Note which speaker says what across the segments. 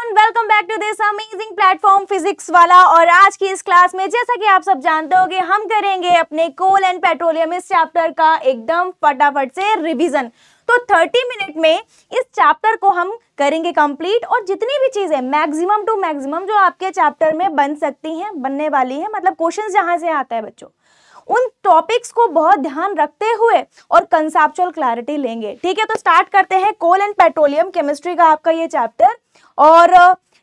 Speaker 1: Everyone, welcome back to this amazing platform Physics Wallah. और आज की इस क्लास में जैसा कि आप सब जानते होंगे, हम करेंगे अपने कोल एंड पेट्रोलियम इस चैप्टर का एकदम फटाफट से रिवीजन। तो 30 मिनट में इस चैप्टर को हम करेंगे कंप्लीट, और जितनी भी चीजें मैक्सिमम टू मैक्सिमम जो आपके चैप्टर में बन सकती हैं, बनने वाली हैं, मतलब क्वेश्चन जहां से आता है बच्चों, उन टॉपिक्स को बहुत ध्यान रखते हुए और कंसेप्चुअल क्लैरिटी लेंगे। ठीक है, तो स्टार्ट करते हैं कोल एंड पेट्रोलियम केमिस्ट्री का आपका ये चैप्टर। और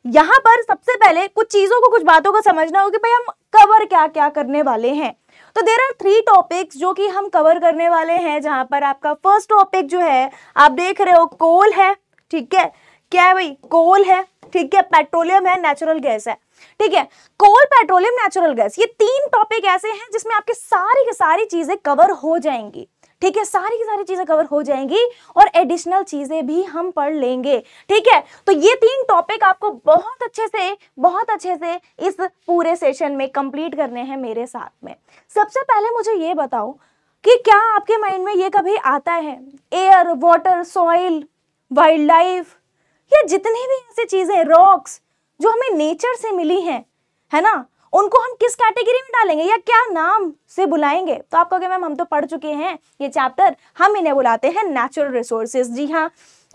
Speaker 1: यहाँ पर सबसे पहले कुछ चीजों को, कुछ बातों को समझना होगा कि भाई हम कवर क्या क्या करने वाले हैं। तो देयर आर 3 टॉपिक्स जो कि हम कवर करने वाले हैं, जहां पर आपका फर्स्ट टॉपिक जो है आप देख रहे हो कोल है। ठीक है, क्या है भाई? कोल है। ठीक है, पेट्रोलियम है, नेचुरल गैस है। ठीक है, कोल, पेट्रोलियम, नेचुरल गैस, ये 3 टॉपिक ऐसे हैं जिसमें आपके सारी की सारी चीजें कवर हो जाएंगी। ठीक है, सारी की सारी चीजें कवर हो जाएंगी और एडिशनल चीजें भी हम पढ़ लेंगे। ठीक है, तो ये 3 टॉपिक आपको बहुत अच्छे से इस पूरे सेशन में कंप्लीट करने हैं मेरे साथ में। सबसे पहले मुझे ये बताओ कि क्या आपके माइंड में ये कभी आता है air, water, soil, wild life, या जितनी भी ऐसी चीजें, रॉक्स जो हमें नेचर से मिली हैं, है ना, उनको हम किस कैटेगरी में डालेंगे या क्या नाम से बुलाएंगे? तो आप कहोगे मैम हम तो पढ़ चुके हैं ये चैप्टर, हम इन्हें बुलाते हैं नेचुरल रिसोर्सेज। जी हाँ,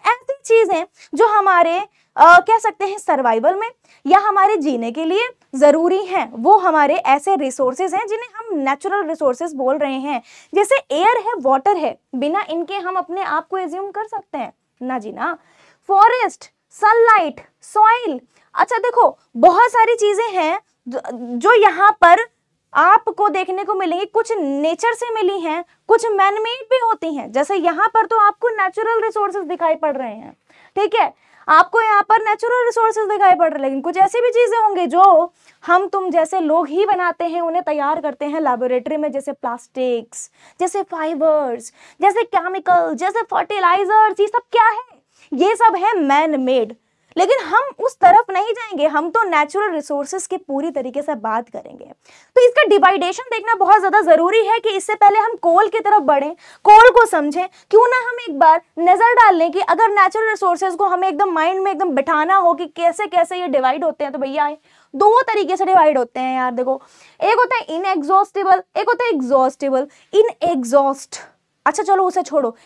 Speaker 1: ऐसी चीजें जो हमारे कह सकते हैं सर्वाइवल में या हमारे जीने के लिए जरूरी हैं, वो हमारे ऐसे रिसोर्सेज हैं जिन्हें हम नेचुरल रिसोर्सेज बोल रहे हैं। जैसे एयर है, वाटर है, बिना इनके हम अपने आप को एज्यूम कर सकते हैं? ना जी ना। फॉरेस्ट, सनलाइट, सॉइल, अच्छा देखो बहुत सारी चीजें हैं जो यहाँ पर आपको देखने को मिलेंगी। कुछ नेचर से मिली हैं, कुछ मैनमेड भी होती हैं। जैसे यहाँ पर तो आपको नेचुरल रिसोर्सेज दिखाई पड़ रहे हैं। ठीक है, आपको यहाँ पर नेचुरल रिसोर्सेज दिखाई पड़ रहे हैं, लेकिन कुछ ऐसी भी चीजें होंगे जो हम तुम जैसे लोग ही बनाते हैं, उन्हें तैयार करते हैं लैबोरेटरी में, जैसे प्लास्टिक्स, जैसे फाइबर्स, जैसे केमिकल, जैसे फर्टिलाइजर्स। ये सब क्या है? ये सब है मैन मेड। लेकिन हम उस तरफ नहीं जाएंगे, हम तो नेचुरल रिसोर्सेज की पूरी तरीके से बात करेंगे। तो इसका डिवाइडेशन देखना बहुत ज्यादा जरूरी है कि इससे पहले हम कोल की तरफ बढ़ें, कोल को समझें। क्यों ना हम एक बार नजर डाल लें कि अगर नेचुरल रिसोर्सेज को हमें एकदम माइंड में एकदम बिठाना हो कि कैसे कैसे ये डिवाइड होते हैं, तो भैया 2 तरीके से डिवाइड होते हैं यार। देखो, एक होता है इनएग्जॉस्टेबल, एक होता है एग्जॉस्टेबल। इनएग्जॉस्ट, अच्छा चलो उसे छोड़ो,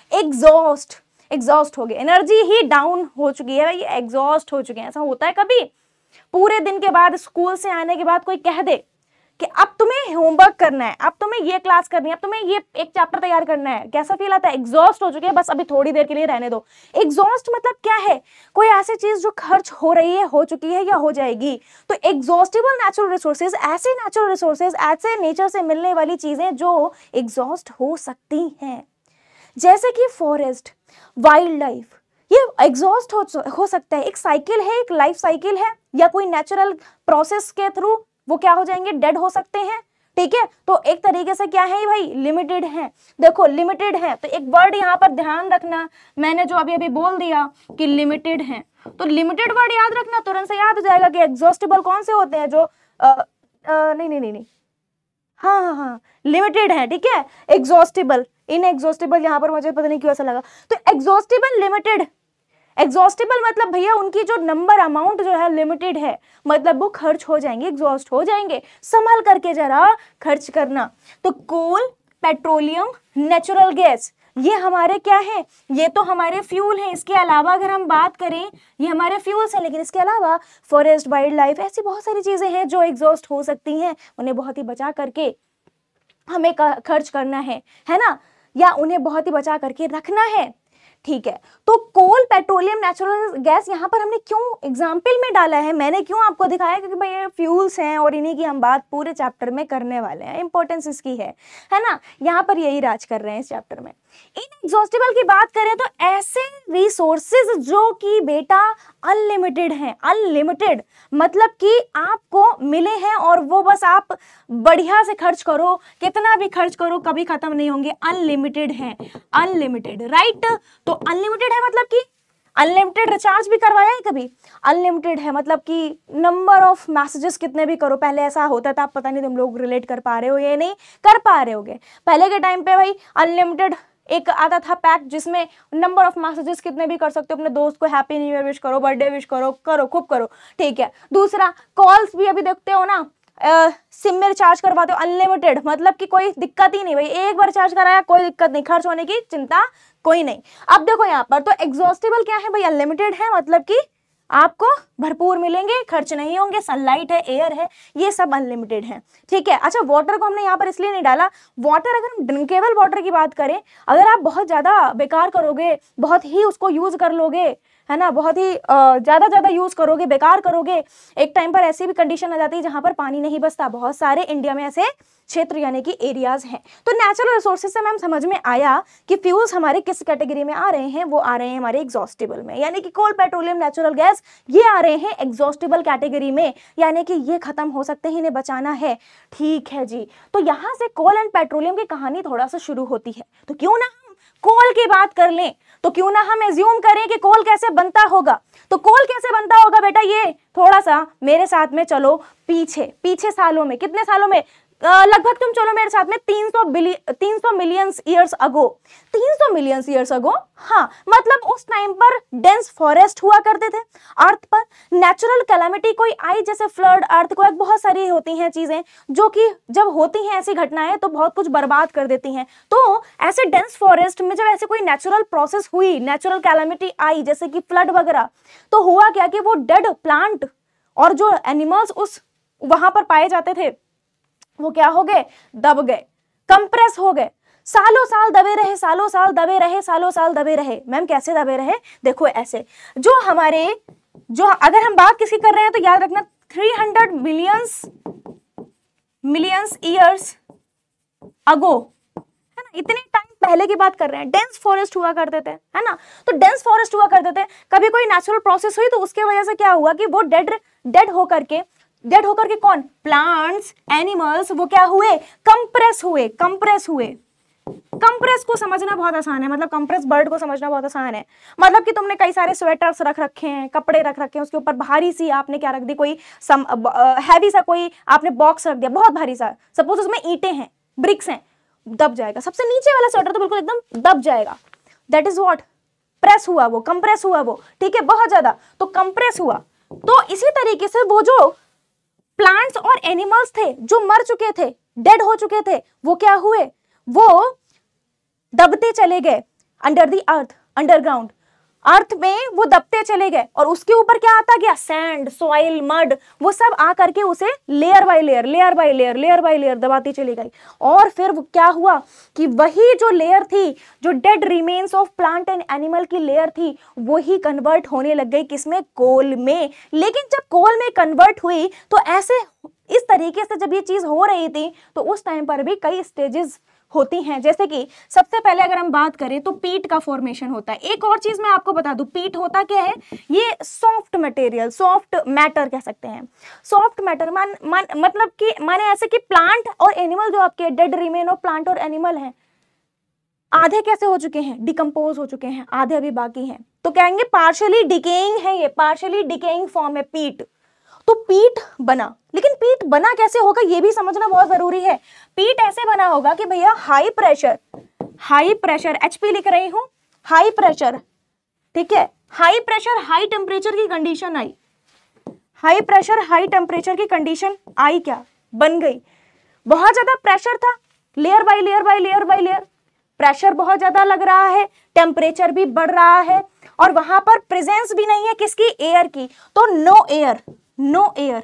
Speaker 1: एग्जॉस्ट हो गए, एनर्जी ही डाउन हो चुकी है, ये एग्जॉस्ट हो चुके हैं। ऐसा होता है कभी पूरे दिन के बाद, स्कूल से आने के बाद कोई कह दे कि अब तुम्हें होमवर्क करना है, अब तुम्हें ये क्लास करनी है, अब तुम्हें ये एक चैप्टर तैयार करना है, कैसा फील आता है? एग्जॉस्ट हो चुके हैं, बस अभी थोड़ी देर के लिए रहने दो। एग्जॉस्ट मतलब क्या है? कोई ऐसी चीज जो खर्च हो रही है, हो चुकी है या हो जाएगी। तो एग्जॉस्टेबल नेचुरल रिसोर्सेज, ऐसे नेचुरल रिसोर्सेज, ऐसे नेचर से मिलने वाली चीजें जो एग्जॉस्ट हो सकती हैं, जैसे कि फॉरेस्ट, वाइल्ड लाइफ, ये एग्जॉस्ट हो सकता है। एक साइकिल है, एक लाइफ साइकिल है, या कोई नेचुरल प्रोसेस के थ्रू वो क्या हो जाएंगे? डेड हो सकते हैं। ठीक है, तो एक तरीके से क्या है भाई? लिमिटेड है। देखो लिमिटेड है, तो एक वर्ड यहाँ पर ध्यान रखना, मैंने जो अभी अभी बोल दिया कि लिमिटेड है, तो लिमिटेड वर्ड याद रखना, तुरंत से याद हो जाएगा कि एग्जॉस्टेबल कौन से होते हैं जो नहीं, हाँ, लिमिटेड है। ठीक है, एग्जॉस्टेबल, इनएग्जॉस्टेबल यहाँ पर मुझे पता नहीं क्यों ऐसा लगा। तो एग्जॉस्टेबल, लिमिटेड। एग्जॉस्टेबल मतलब भैया उनकी जो नंबर, अमाउंट जो है लिमिटेड है, मतलब वो खर्च हो जाएंगे, एग्जॉस्ट हो जाएंगे। संभल करके जरा खर्च करना। तो कोल, पेट्रोलियम, नेचुरल गैस, ये हमारे क्या है? ये तो हमारे फ्यूल हैं। इसके अलावा अगर हम बात करें, ये हमारे फ्यूल्स हैं, लेकिन इसके अलावा फॉरेस्ट, वाइल्ड लाइफ, ऐसी बहुत सारी चीजें हैं जो एग्जॉस्ट हो सकती हैं। उन्हें बहुत ही बचा करके हमें खर्च करना है ना, या उन्हें बहुत ही बचा करके रखना है। ठीक है, तो कोल, पेट्रोलियम, नेचुरल गैस यहाँ पर हमने क्यों एग्जाम्पल में डाला है, मैंने क्यों आपको दिखाया? क्योंकि भाई ये फ्यूल्स हैं और इन्हीं की हम बात पूरे चैप्टर में करने वाले हैं, इंपॉर्टेंस इसकी है ना, यहाँ पर यही राज कर रहे हैं इस चैप्टर में। इनएग्जॉस्टेबल की बात करें तो ऐसे रिसोर्सेज जो कि बेटा अनलिमिटेड हैं। अनलिमिटेड मतलब कि आपको मिले हैं और वो बस आप बढ़िया से खर्च करो, कितना भी खर्च करो, कभी खत्म नहीं होंगे। अनलिमिटेड है, अनलिमिटेड, राइट। तो अनलिमिटेड है मतलब कि अनलिमिटेड रिचार्ज भी करवाया है कभी? अनलिमिटेड है मतलब कि नंबर ऑफ मैसेजेस कितने भी करो। पहले ऐसा होता था, पता नहीं तुम लोग रिलेट कर पा रहे हो या नहीं कर पा रहे होगे। पहले के टाइम पे भाई अनलिमिटेड एक आता था पैक जिसमें नंबर ऑफ मैसेजेस कितने भी कर सकते हो, अपने दोस्त को हैप्पी न्यू ईयर विश करो, बर्थडे विश करो, करो खूब करो, ठीक है। दूसरा कॉल्स भी अभी देखते हो ना, सिम में रिचार्ज करवाते हो अनलिमिटेड, मतलब कि कोई दिक्कत ही नहीं भाई, एक बार चार्ज कराया कोई दिक्कत नहीं, खर्च होने की चिंता कोई नहीं। अब देखो यहाँ पर तो एग्जॉस्टेबल क्या है भाई, अनलिमिटेड है, मतलब कि आपको भरपूर मिलेंगे, खर्च नहीं होंगे, सनलाइट है, एयर है, ये सब अनलिमिटेड है, ठीक है। अच्छा वाटर को हमने यहाँ पर इसलिए नहीं डाला, वाटर अगर हम ड्रिंकेबल वाटर की बात करें, अगर आप बहुत ज्यादा बेकार करोगे, बहुत ही उसको यूज कर लोगे, है ना, बहुत ही ज्यादा यूज करोगे, बेकार करोगे, एक टाइम पर ऐसी भी कंडीशन आ जाती है जहां पर पानी नहीं बचता। बहुत सारे इंडिया में ऐसे क्षेत्र यानी कि एरियाज हैं। तो नेचुरल रिसोर्सेज से मैम समझ में आया कि फ्यूल्स हमारे किस कैटेगरी में आ रहे हैं, वो आ रहे हैं हमारे एग्जॉस्टेबल में, यानी कि कोल, पेट्रोलियम, नेचुरल गैस ये आ रहे हैं एग्जॉस्टेबल कैटेगरी में, यानी कि ये खत्म हो सकते हैं, इन्हें बचाना है, ठीक है जी। तो यहाँ से कोल एंड पेट्रोलियम की कहानी थोड़ा सा शुरू होती है, तो क्यों ना हम कोल की बात कर लें, तो क्यों ना हम एज्यूम करें कि कोल कैसे बनता होगा। तो कोल कैसे बनता होगा बेटा, ये थोड़ा सा मेरे साथ में चलो पीछे सालों में, कितने सालों में, लगभग तुम चलो मेरे साथ में 300 million years ago, 300 million years ago, हाँ, मतलब उस टाइम पर डेंस फॉरेस्ट हुआ करते थे अर्थ पर। नेचुरल कैलामिटी कोई आई, जैसे फ्लड, अर्थ को एक बहुत सारी होती हैं चीजें जो कि जब होती हैं ऐसी घटनाएं तो बहुत कुछ बर्बाद कर देती हैं। तो ऐसे डेंस फॉरेस्ट में जब ऐसे कोई नेचुरल प्रोसेस हुई, नेचुरल कैलामिटी आई जैसे कि फ्लड वगैरह, तो हुआ क्या कि वो डेड प्लांट और जो एनिमल्स उस वहां पर पाए जाते थे वो क्या हो गए, दब गए, कंप्रेस हो गए, सालों साल दबे रहे, सालों साल दबे रहे, सालों साल दबे रहे। मैम कैसे दबे रहे, देखो ऐसे, जो अगर हम बात किसकी कर रहे हैं तो याद रखना 300 मिलियंस ईयर्स अगो, है ना, इतने टाइम पहले की बात कर रहे हैं। डेंस फॉरेस्ट हुआ करते थे, है ना, तो डेंस फॉरेस्ट हुआ करते थे, कभी कोई नेचुरल प्रोसेस हुई तो उसके वजह से क्या हुआ कि वो डेड होकर के कौन, प्लांट्स, एनिमल्स, वो क्या हुए, कंप्रेस हुए। कंप्रेस को समझना बहुत आसान है, मतलब कंप्रेस बर्ड को समझना बहुत आसान है, मतलब कि तुमने कई सारे स्वेटर्स रख रखे हैं, कपड़े रख रखे हैं, उसके ऊपर भारी सी आपने क्या रख दी, कोई हैवी सा कोई आपने बॉक्स रख दिया, बहुत भारी सा, सपोज उसमें ईंटें हैं, ब्रिक्स हैं, दब जाएगा। सबसे नीचे वाला स्वेटर तो बिल्कुल एकदम दब जाएगा, दैट इज व्हाट, प्रेस हुआ वो, कंप्रेस हुआ वो, ठीक है, बहुत ज्यादा, तो कंप्रेस हुआ। तो इसी तरीके से वो जो प्लांट्स और एनिमल्स थे जो मर चुके थे, डेड हो चुके थे, वो क्या हुए, वो दबते चले गए अंडर द अर्थ, अंडरग्राउंड अर्थ में वो दबते चले गए, और उसके ऊपर क्या आता गया, सैंड, सॉइल, मड, वो सब आ करके उसे लेयर बाय लेयर दबाती चली गई। और फिर वो क्या हुआ कि वही जो लेयर थी, जो dead remains of plant and animal की लेयर थी, वही कन्वर्ट होने लग गई किसमें, कोल में। लेकिन जब कोल में कन्वर्ट हुई तो ऐसे इस तरीके से जब ये चीज हो रही थी तो उस टाइम पर भी कई स्टेजेस होती हैं, जैसे कि सबसे पहले अगर हम बात करें तो पीट का फॉर्मेशन होता है। एक और चीज मैं आपको बता दूं, पीट होता क्या है, ये सॉफ्ट मटेरियल, सॉफ्ट मैटर कह सकते हैं। सॉफ्ट मैटर मतलब कि माने ऐसे कि प्लांट और एनिमल जो आपके डेड रिमेन ऑफ प्लांट और एनिमल हैं, आधे कैसे हो चुके हैं, डिकम्पोज हो चुके हैं, आधे अभी बाकी हैं, तो कहेंगे पार्शियली डिकेइंग है, ये पार्शियली डिकेइंग फॉर्म है पीट। तो पीट बना, लेकिन पीट बना कैसे होगा ये भी समझना बहुत जरूरी है। पीट ऐसे बना होगा कि भैया हाई प्रेशर एचपी लिख रही हूं, हाई प्रेशर, ठीक है, हाई प्रेशर हाई टेम्परेचर की कंडीशन आई, हाई प्रेशर हाई टेम्परेचर की कंडीशन आई, क्या बन गई, बहुत ज्यादा प्रेशर था, लेयर बाय लेयर, प्रेशर बहुत ज्यादा लग रहा है, टेम्परेचर भी बढ़ रहा है, और वहां पर प्रेजेंस भी नहीं है किसकी, एयर की, तो नो एयर,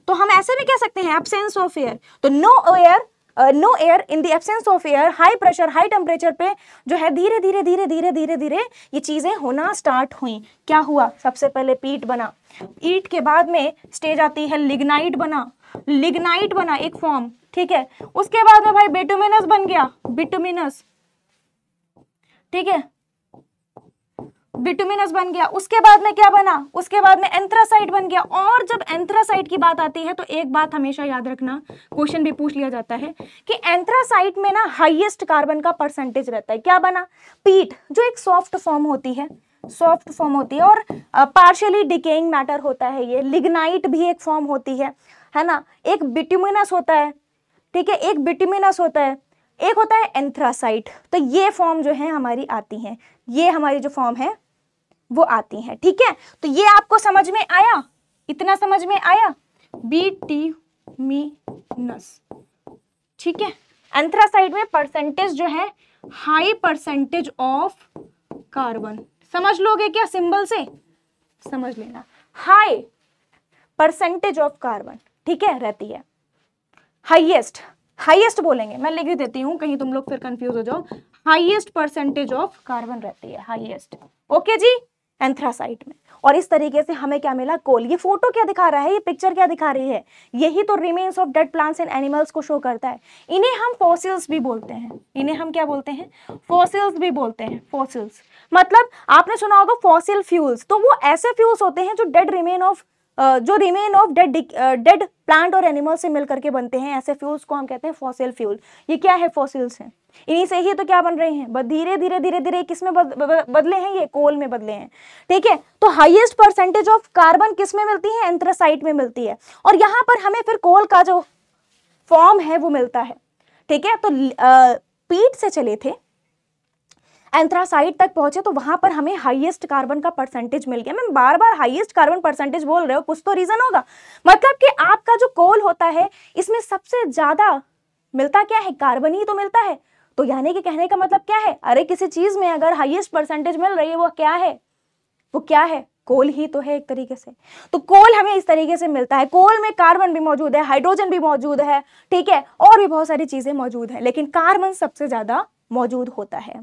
Speaker 1: तो हम ऐसे भी कह सकते हैं एब्सेंस ऑफ एयर। तो no air in the absence of air, high pressure high temperature पे जो है धीरे धीरे ये चीजें होना स्टार्ट हुई। क्या हुआ, सबसे पहले पीट बना, ईट के बाद में स्टेज आती है लिग्नाइट बना एक फॉर्म, ठीक है, उसके बाद में भाई बिटुमिनस बन गया, बिटुमिनस, ठीक है, बिटुमिनस बन गया। उसके बाद में क्या बना, उसके बाद में एंथ्रासाइट बन गया। और जब एंथ्रासाइट की बात आती है तो एक बात हमेशा याद रखना, क्वेश्चन भी पूछ लिया जाता है कि एंथ्रासाइट में ना हाईएस्ट कार्बन का परसेंटेज रहता है। क्या बना, पीट, जो एक सॉफ्ट फॉर्म होती है और पार्शियली डिकेइंग मैटर होता है ये। लिग्नाइट भी एक फॉर्म होती है ना, एक बिटुमिनस होता है, ठीक है, एक बिटुमिनस होता है, एक होता है एंथ्रासाइट। तो ये फॉर्म जो है हमारी आती है, ये हमारी जो फॉर्म है वो आती है, ठीक है। तो ये आपको समझ में आया, इतना समझ में आया, बिटुमिनस, ठीक है। एंथ्रासाइट में परसेंटेज जो है हाई परसेंटेज ऑफ कार्बन, समझ लोगे क्या सिंबल से, समझ लेना, हाई परसेंटेज ऑफ कार्बन, ठीक है, रहती है। हाईएस्ट, हाईएस्ट बोलेंगे, मैं लिख देती हूं कहीं तुम लोग फिर कंफ्यूज हो जाओ, हाईएस्ट परसेंटेज ऑफ कार्बन रहती है, हाईएस्ट, ओके जी, एंथ्रासाइट में। और इस तरीके से हमें क्या मिला, कोल। ये फोटो क्या दिखा रहा है, ये पिक्चर क्या दिखा रही है, यही तो remains of dead plants and animals को शो करता है। इन्हें हम फॉसिल्स भी बोलते हैं, इन्हें हम क्या बोलते हैं, फॉसिल्स भी बोलते हैं। फॉसिल्स मतलब आपने सुना होगा फॉसिल फ्यूल्स, तो वो ऐसे फ्यूल्स होते हैं जो रिमेन ऑफ डेड प्लांट और एनिमल से मिलकर के बनते हैं, ऐसे फ्यूल्स को हम कहते हैं फॉसिल फ्यूल। ये क्या है, फॉसिल्स हैं, इन्हीं से ही तो क्या बन रहे हैं, धीरे धीरे धीरे धीरे किसमें बदले हैं, ये कोल में बदले हैं, ठीक है। तो हाईएस्ट परसेंटेज ऑफ कार्बन किस में मिलती है, एंथ्रासाइट में मिलती है। और यहाँ पर हमें फिर कोल का जो फॉर्म है वो मिलता है, ठीक है। तो पीट से चले थे, एंथ्रासाइट तक पहुंचे, तो वहां पर हमें हाईएस्ट कार्बन का परसेंटेज मिल गया। मैं बार बार हाईएस्ट कार्बन परसेंटेज बोल रहे हो, कुछ तो रीजन होगा, मतलब कि आपका जो कोल होता है इसमें सबसे ज्यादा मिलता क्या है, कार्बन ही तो मिलता है। तो यानी कि कहने का मतलब क्या है, अरे किसी चीज में अगर हाईएस्ट परसेंटेज मिल रही है वो क्या है, वो क्या है, कोल ही तो है एक तरीके से। तो कोल हमें इस तरीके से मिलता है, कोल में कार्बन भी मौजूद है, हाइड्रोजन भी मौजूद है, ठीक है, और भी बहुत सारी चीजें मौजूद है, लेकिन कार्बन सबसे ज्यादा मौजूद होता है।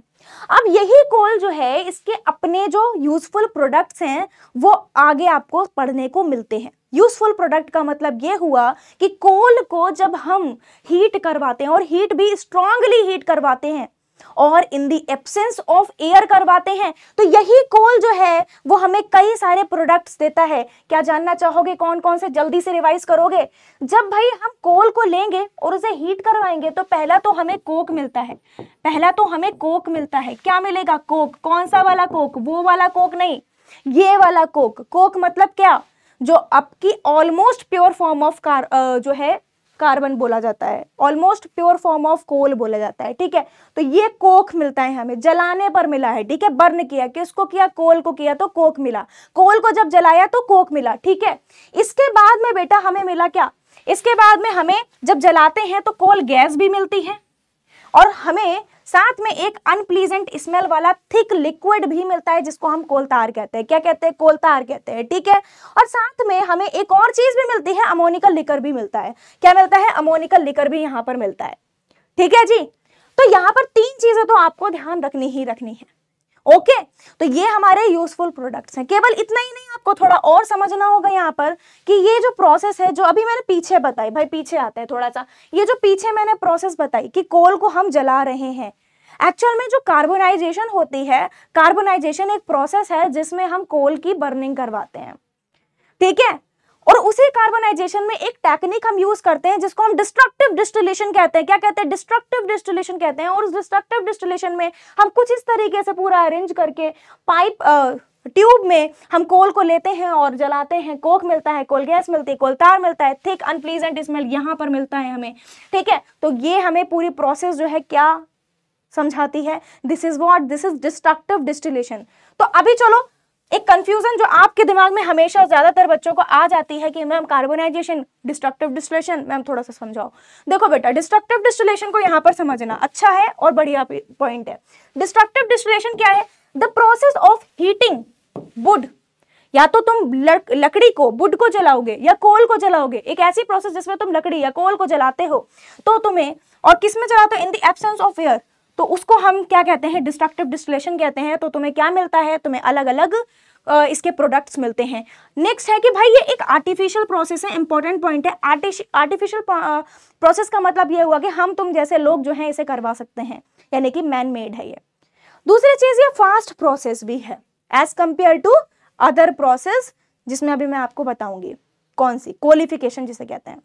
Speaker 1: अब यही कोल जो है इसके अपने जो यूजफुल प्रोडक्ट्स हैं वो आगे आपको पढ़ने को मिलते हैं। यूजफुल प्रोडक्ट का मतलब ये हुआ कि कोल को जब हम हीट करवाते हैं, और हीट भी स्ट्रांगली हीट करवाते हैं, और in the absence of air करवाते हैं, तो यही कोल जो है वो हमें कई सारे प्रोडक्ट्स देता है। क्या जानना चाहोगे कौन कौन से, जल्दी से रिवाइज करोगे। जब भाई हम कोल को लेंगे और उसे हीट करवाएंगे तो पहला तो हमें कोक मिलता है, पहला तो हमें कोक मिलता है। क्या मिलेगा, कोक। कौन सा वाला कोक, वो वाला कोक नहीं, ये वाला कोक। कोक मतलब क्या, जो आपकी ऑलमोस्ट प्योर फॉर्म ऑफ जो है कार्बन बोला जाता है, almost pure form of coal बोला जाता है, ठीक है। तो ये कोक मिलता है हमें, जलाने पर मिला है, ठीक है। बर्न किया, किसको किया, कोल को किया, तो कोक मिला। कोल को जब जलाया तो कोक मिला, ठीक है। इसके बाद में बेटा हमें मिला क्या, इसके बाद में हमें जब जलाते हैं तो कोल गैस भी मिलती है, और हमें साथ में एक अनप्लीजेंट स्मेल वाला थिक लिक्विड भी मिलता है जिसको हम कोलतार कहते हैं। क्या कहते हैं, कोलतार कहते हैं, ठीक है। और साथ में हमें एक और चीज भी मिलती है, अमोनिकल लिकर भी मिलता है। क्या मिलता है, अमोनिकल लिकर भी यहाँ पर मिलता है, ठीक है जी। तो यहाँ पर तीन चीजें तो आपको ध्यान रखनी ही रखनी है, ओके। तो ये हमारे यूजफुल प्रोडक्ट्स हैं। केवल इतना ही नहीं, आपको थोड़ा और समझना होगा यहाँ पर कि ये जो प्रोसेस है जो अभी मैंने पीछे बताई, भाई पीछे आते हैं थोड़ा सा, ये जो पीछे मैंने प्रोसेस बताई कि कोल को हम जला रहे हैं, एक्चुअल में जो कार्बोनाइजेशन होती है, कार्बोनाइजेशन एक प्रोसेस है जिसमें हम कोल की बर्निंग करवाते हैं, ठीक है। और उसी कार्बोनाइजेशन में एक टेक्निक हम यूज करते हैं जिसको हम डिस्ट्रक्टिव डिस्टिलेशन कहते हैं। क्या कहते हैं, डिस्ट्रक्टिव डिस्टिलेशन कहते हैं। और उस डिस्ट्रक्टिव डिस्टिलेशन में हम कुछ इस तरीके से पूरा अरेंज करके पाइप ट्यूब में हम कोल को लेते हैं और जलाते हैं, कोक मिलता है, कोल गैस मिलती है, कोलतार मिलता है, थिक अनप्लीजेंट स्मेल यहाँ पर मिलता है हमें, ठीक है। तो ये हमें पूरी प्रोसेस जो है क्या समझाती है, दिस इज डिस्ट्रक्टिव डिस्टिलेशन। तो अभी चलो एक कंफ्यूजन जो आपके दिमाग में हमेशा ज्यादातर बच्चों को आ जाती है कि ma'am carbonisation, destructive distillation, ma'am थोड़ा सा समझाओ। देखो बेटा, डिस्ट्रक्टिव डिस्टिलेशन को यहाँ पर समझना अच्छा है और बढ़िया पॉइंट है। डिस्ट्रक्टिव डिस्टिलेशन क्या है, the process of heating would. या तो तुम लकड़ी को, वुड को जलाओगे या कोल को जलाओगे, एक ऐसी प्रोसेस जिसमें तुम लकड़ी या कोल को जलाते हो, तो तुम्हें, और किस में जलाते हो, इन द एब्सेंस ऑफ एयर, तो उसको हम क्या कहते हैं, डिस्ट्रक्टिव डिस्टिलेशन कहते हैं। तो तुम्हें क्या मिलता है, तुम्हें अलग अलग इसके प्रोडक्ट्स मिलते हैं। नेक्स्ट है कि भाई ये एक आर्टिफिशियल प्रोसेस है, इंपॉर्टेंट पॉइंट है। आर्टिफिशियल प्रोसेस का मतलब ये हुआ कि हम तुम जैसे लोग जो है इसे करवा सकते हैं, यानी कि मैन मेड है ये। दूसरी चीज ये फास्ट प्रोसेस भी है as compare to other process, जिसमें अभी मैं आपको बताऊंगी कौन सी, कोलिफिकेशन जिसे कहते हैं।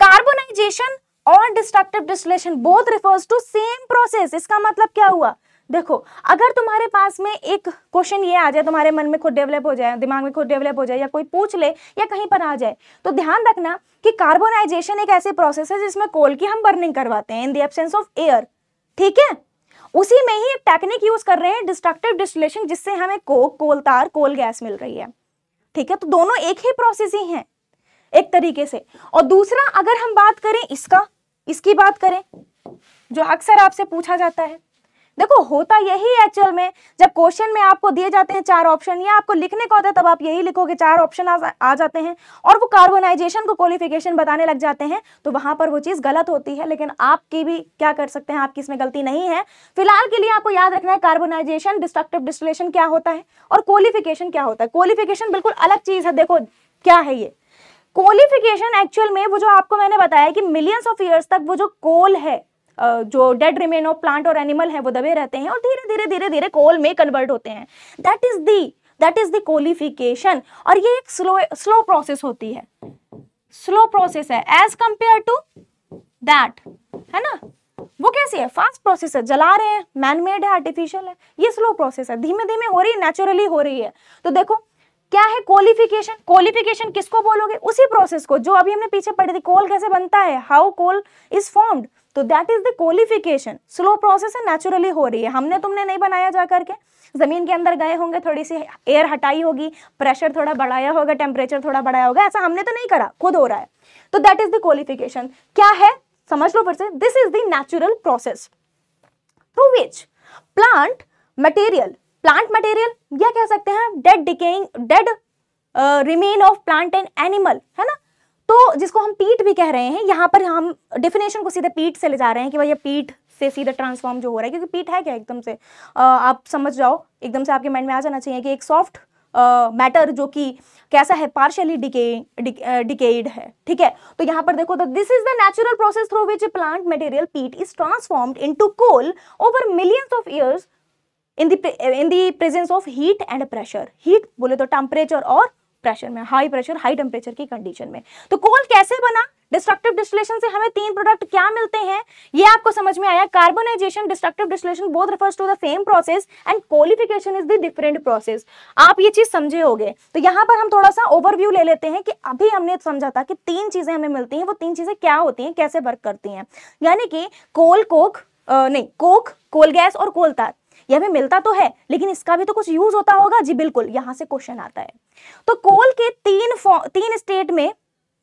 Speaker 1: कार्बोनाइजेशन और destructive distillation both refers to same process. इसका मतलब क्या हुआ, देखो अगर तुम्हारे पास में एक क्वेश्चन ये आ जाए, तुम्हारे मन में खुद डेवलप हो जाए, दिमाग में खुद डेवलप हो जाए, या कोई पूछ ले या कहीं पर आ जाए, तो ध्यान रखना कि कार्बोनाइजेशन एक ऐसी प्रोसेस है जिसमें कोल की हम बर्निंग करवाते हैं इन द एब्सेंस ऑफ एयर, ठीक है। उसी में ही एक टेक्निक यूज कर रहे हैं डिस्ट्रक्टिव डिस्टिलेशन, जिससे हमें कोक, कोल तार, कोल गैस मिल रही है, ठीक है। तो दोनों एक ही प्रोसेस ही है एक तरीके से। और दूसरा अगर हम बात करें इसकी बात करें, जो अक्सर आपसे पूछा जाता है, देखो होता यही एक्चुअल में, जब क्वेश्चन में आपको दिए जाते हैं 4 ऑप्शन या आपको लिखने को होता है तब आप यही लिखोगे, 4 ऑप्शन आ जाते हैं और वो कार्बोनाइजेशन को क्वालिफिकेशन बताने लग जाते हैं, तो वहां पर वो चीज गलत होती है। लेकिन आपकी भी क्या कर सकते हैं, आपकी इसमें गलती नहीं है। फिलहाल के लिए आपको याद रखना है कार्बोनाइजेशन, डिस्ट्रक्टिव डिस्टिलेशन क्या होता है और क्वालिफिकेशन क्या होता है। क्वालिफिकेशन बिल्कुल अलग चीज है। देखो क्या है ये क्वालिफिकेशन, एक्चुअल में वो जो आपको मैंने बताया कि मिलियंस ऑफ ईयर्स तक वो जो कोल है, जो डेड रिमेन ऑफ प्लांट और एनिमल है, वो दबे रहते हैं और धीरे धीरे कोल में कन्वर्ट होते हैं। That is the qualification. और ये एक स्लो प्रोसेस होती है, स्लो प्रोसेस है एज कंपेयर टू दैट, है ना। वो कैसी है, फास्ट प्रोसेस है, जला रहे हैं, मैन मेड है, आर्टिफिशियल है। ये स्लो प्रोसेस है, धीमे धीमे हो रही है, नेचुरली हो रही है। तो देखो क्या है क्वालिफिकेशन, क्वालिफिकेशन किसको बोलोगे, उसी प्रोसेस को जो अभी हमने पीछे पढ़ी थी, कोल कैसे बनता है, हाउ कोल इज फॉर्म्ड, तो that is the qualification. Slow process है, नेचुरली हो रही है, हमने तुमने नहीं बनाया जा करके। जमीन के अंदर गए होंगे, थोड़ी सी एयर हटाई होगी, प्रेशर थोड़ा बढ़ाया होगा, टेम्परेचर थोड़ा बढ़ाया होगा, ऐसा हमने तो नहीं करा, खुद हो रहा है। तो दैट इज द क्वालिफिकेशन। क्या है समझ लो फिर से, this is the natural process through which plant material या कह सकते हैं dead remain of plant and animal, है ना। तो जिसको हम पीट भी कह रहे हैं, यहाँ पर हम डेफिनेशन को सीधे पीट से ले जा रहे हैं कि भाई ये पीट से सीधे ट्रांसफॉर्म जो हो रहा है, क्योंकि पीट है क्या एकदम से आप समझ जाओ, एकदम से आपके माइंड में आ जाना चाहिए कि एक सॉफ्ट मैटर जो कि कैसा है, पार्शियली डिकेड है, ठीक है। तो यहाँ पर देखो, this is the natural process through which plant material peat is transformed into coal over millions of years in the presence of heat and pressure। Heat बोले तो टेम्परेचर और प्रेशर में, हाई प्रेशर हाई टेम्परेचर की condition में। तो कोल कैसे बना, destructive distillation से हमें 3 प्रोडक्ट क्या मिलते हैं, ये आपको समझ में आया। Carbonisation, destructive distillation both refers to the same process and qualification is the different process. आप ये चीज समझे होंगे। तो यहाँ पर हम थोड़ा सा ओवरव्यू ले लेते हैं कि अभी हमने समझा था कि 3 चीजें हमें मिलती हैं, वो 3 चीजें क्या होती हैं, कैसे वर्क करती हैं। यानी कि कोक, कोल गैस और कोल तार, ये हमें मिलता तो है लेकिन इसका भी तो कुछ यूज होता होगा। जी बिल्कुल, यहां से क्वेश्चन आता है। तो कोल के 3 स्टेट में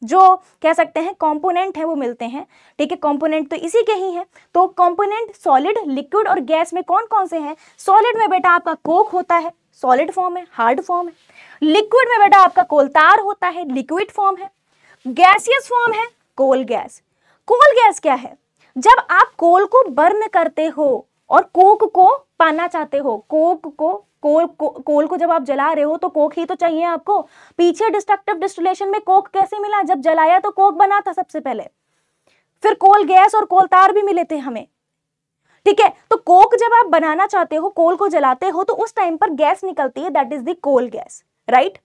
Speaker 1: जो कह सकते हैं कंपोनेंट है वो मिलते हैं, ठीक है। कंपोनेंट तो इसी के ही हैं। तो कंपोनेंट सॉलिड, लिक्विड और गैस में कौन कौन से हैं। सॉलिड में बेटा आपका कोक होता है, सॉलिड फॉर्म है, हार्ड फॉर्म है। लिक्विड में बेटा आपका कोल तार होता है, लिक्विड फॉर्म है। गैसियस फॉर्म है कोल गैस। कोल गैस क्या है, जब आप कोल को बर्न करते हो और कोक को पाना चाहते हो, कोल को जब आप जला रहे हो तो कोक ही तो चाहिए आपको। पीछे डिस्ट्रक्टिव डिस्टिलेशन में कोक कैसे मिला, जब जलाया तो कोक बना था सबसे पहले, फिर कोल गैस और कोल तार भी मिले थे हमें, ठीक है। तो कोक जब आप बनाना चाहते हो, कोल को जलाते हो, तो उस टाइम पर गैस निकलती है, that is the coal gas, right.